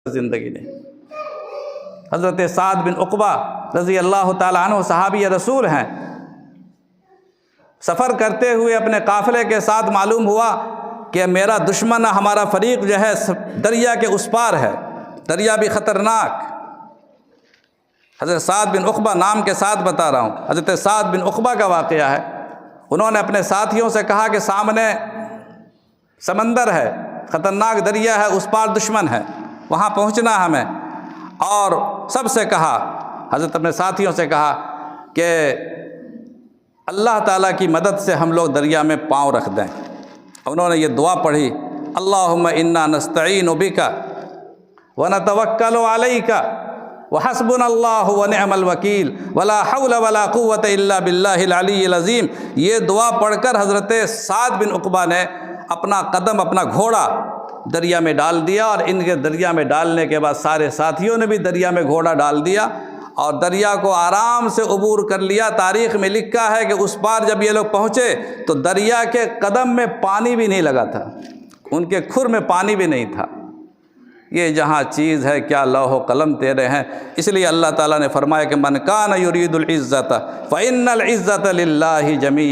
زندگی نے۔ حضرت سعد بن عقبہ رضی اللہ تعالیٰ عنہ صحابی رسول ہیں، سفر کرتے ہوئے اپنے قافلے کے ساتھ معلوم ہوا کہ میرا دشمن ہمارا فریق جو ہے دریا کے اس پار ہے، دریا بھی خطرناک۔ حضرت سعد بن عقبہ نام کے ساتھ بتا رہا ہوں، حضرت سعد بن عقبہ کا واقعہ ہے۔ انہوں نے اپنے ساتھیوں سے کہا کہ سامنے سمندر ہے، خطرناک دریا ہے، اس پار دشمن ہے، وہاں پہنچنا ہمیں۔ اور سب سے کہا، حضرت اپنے ساتھیوں سے کہا کہ اللہ تعالیٰ کی مدد سے ہم لوگ دریا میں پاؤں رکھ دیں۔ انہوں نے یہ دعا پڑھی، اللہم انا نستعین بک ونتوکل علیک وحسبنا اللہ ونعم الوکیل ولا حول ولا قوة الا باللہ العلی العظیم۔ یہ دعا پڑھ کر حضرت سعد بن عقبہ نے اپنا قدم، اپنا گھوڑا دریا میں ڈال دیا، اور ان کے دریا میں ڈالنے کے بعد سارے ساتھیوں نے بھی دریا میں گھوڑا ڈال دیا اور دریا کو آرام سے عبور کر لیا۔ تاریخ میں لکھا ہے کہ اس پار جب یہ لوگ پہنچے تو دریا کے قدم میں پانی بھی نہیں لگا تھا، ان کے کھر میں پانی بھی نہیں تھا۔ یہ جہاں چیز ہے، کیا لوح و قلم تیرے ہیں۔ اس لیے اللہ تعالیٰ نے فرمایا کہ من کان یرید العزت فإن العزت للہ جمیعا۔